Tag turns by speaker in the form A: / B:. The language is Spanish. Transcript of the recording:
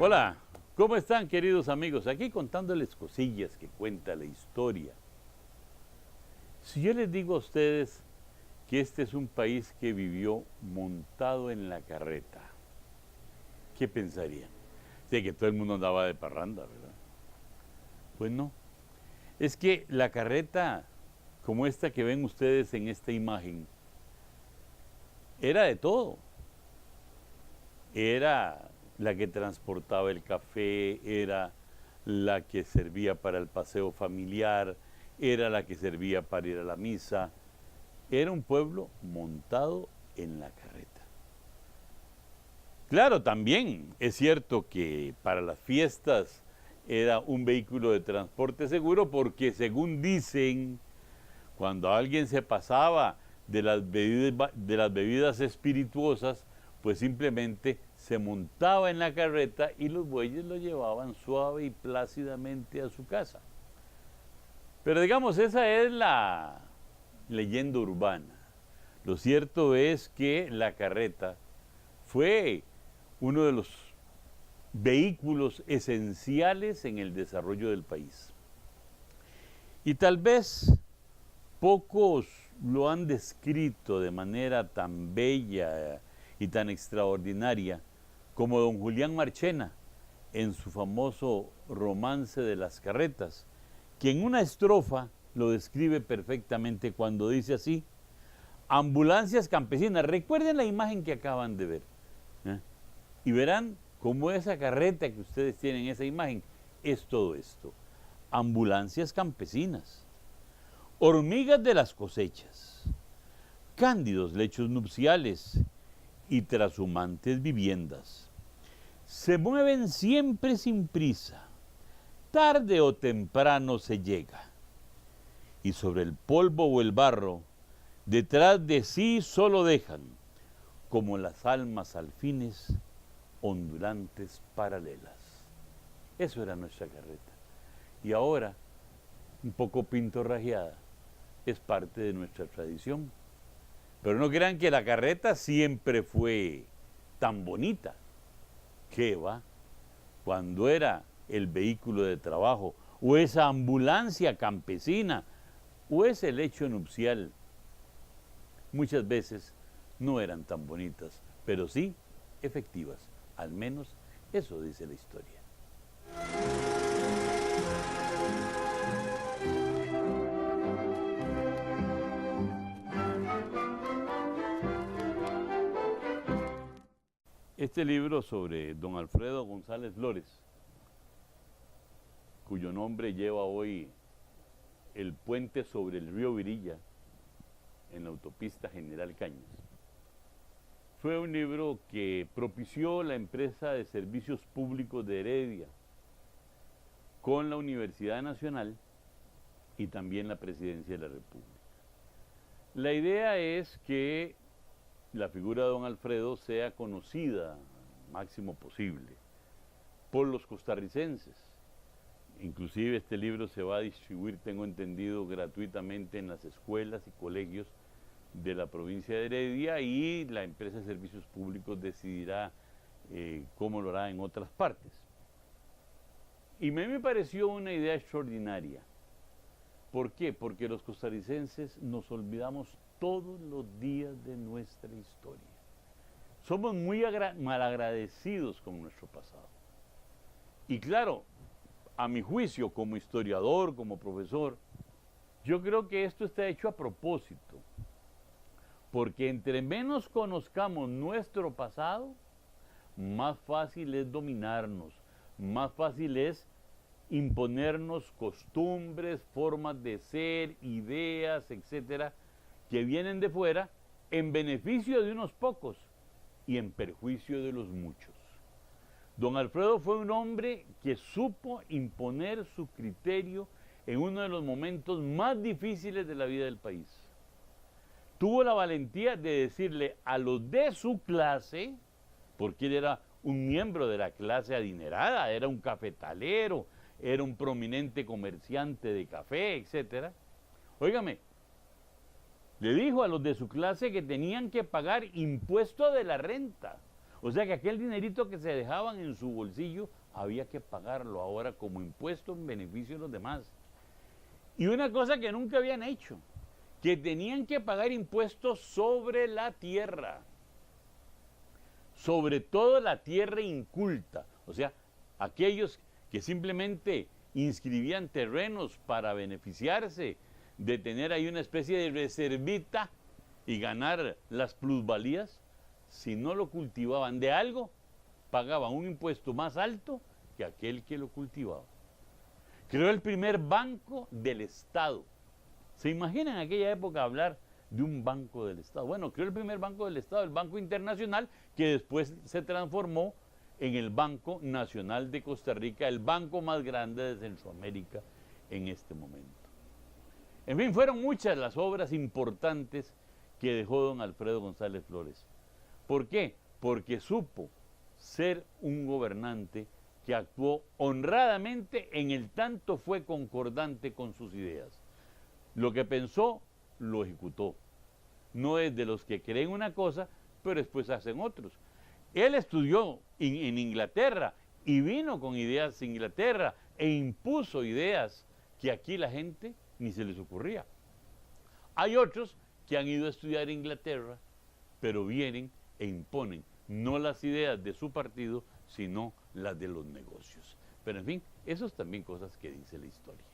A: Hola, ¿cómo están, queridos amigos? Aquí contándoles cosillas que cuenta la historia. Si yo les digo a ustedes que este es un país que vivió montado en la carreta, ¿qué pensarían? De que todo el mundo andaba de parranda, ¿verdad? Pues no. Es que la carreta, como esta que ven ustedes en esta imagen, era de todo. Era la que transportaba el café, era la que servía para el paseo familiar, era la que servía para ir a la misa. Era un pueblo montado en la carreta. Claro, también es cierto que para las fiestas era un vehículo de transporte seguro porque, según dicen, cuando alguien se pasaba de las bebidas espirituosas, pues simplemente se montaba en la carreta y los bueyes lo llevaban suave y plácidamente a su casa. Pero digamos, esa es la leyenda urbana. Lo cierto es que la carreta fue uno de los vehículos esenciales en el desarrollo del país. Y tal vez pocos lo han descrito de manera tan bella y tan extraordinaria como don Julián Marchena en su famoso Romance de las Carretas, que en una estrofa lo describe perfectamente cuando dice así: ambulancias campesinas. Recuerden la imagen que acaban de ver, ¿eh? Y verán cómo esa carreta que ustedes tienen, esa imagen, es todo esto. Ambulancias campesinas, hormigas de las cosechas, cándidos lechos nupciales y trashumantes viviendas. Se mueven siempre sin prisa, tarde o temprano se llega, y sobre el polvo o el barro, detrás de sí solo dejan, como las almas alfines, ondulantes paralelas. Eso era nuestra carreta. Y ahora, un poco pintorrajeada, es parte de nuestra tradición. Pero no crean que la carreta siempre fue tan bonita. ¿Qué va? Cuando era el vehículo de trabajo, o esa ambulancia campesina, o ese lecho nupcial, muchas veces no eran tan bonitas, pero sí efectivas. Al menos eso dice la historia. Este libro sobre don Alfredo González Flores, cuyo nombre lleva hoy el puente sobre el río Virilla en la autopista General Cañas, fue un libro que propició la empresa de servicios públicos de Heredia con la Universidad Nacional y también la Presidencia de la República. La idea es que la figura de don Alfredo sea conocida máximo posible por los costarricenses. Inclusive este libro se va a distribuir, tengo entendido, gratuitamente en las escuelas y colegios de la provincia de Heredia, y la empresa de servicios públicos decidirá cómo lo hará en otras partes. Y a mí me pareció una idea extraordinaria. ¿Por qué? Porque los costarricenses nos olvidamos todos los días de nuestra historia. Somos muy malagradecidos con nuestro pasado. Y claro, a mi juicio, como historiador, como profesor, yo creo que esto está hecho a propósito. Porque entre menos conozcamos nuestro pasado, más fácil es dominarnos, más fácil es imponernos costumbres, formas de ser, ideas, etcétera, que vienen de fuera en beneficio de unos pocos y en perjuicio de los muchos. Don Alfredo fue un hombre que supo imponer su criterio en uno de los momentos más difíciles de la vida del país. Tuvo la valentía de decirle a los de su clase, porque él era un miembro de la clase adinerada, era un cafetalero, era un prominente comerciante de café, etcétera. Óigame, le dijo a los de su clase que tenían que pagar impuesto de la renta. O sea que aquel dinerito que se dejaban en su bolsillo había que pagarlo ahora como impuesto en beneficio de los demás. Y una cosa que nunca habían hecho, que tenían que pagar impuestos sobre la tierra, sobre todo la tierra inculta, o sea, aquellos que simplemente inscribían terrenos para beneficiarse de tener ahí una especie de reservita y ganar las plusvalías. Si no lo cultivaban de algo, pagaban un impuesto más alto que aquel que lo cultivaba. Creó el primer banco del Estado. ¿Se imaginan en aquella época hablar de un banco del Estado? Bueno, creó el primer banco del Estado, el Banco Internacional, que después se transformó en el Banco Nacional de Costa Rica, el banco más grande de Centroamérica en este momento. En fin, fueron muchas las obras importantes que dejó don Alfredo González Flores. ¿Por qué? Porque supo ser un gobernante que actuó honradamente en el tanto fue concordante con sus ideas. Lo que pensó, lo ejecutó. No es de los que creen una cosa, pero después hacen otros. Él estudió en Inglaterra y vino con ideas de Inglaterra e impuso ideas que aquí la gente ni se les ocurría. Hay otros que han ido a estudiar a Inglaterra, pero vienen e imponen no las ideas de su partido, sino las de los negocios. Pero en fin, eso es también cosas que dice la historia.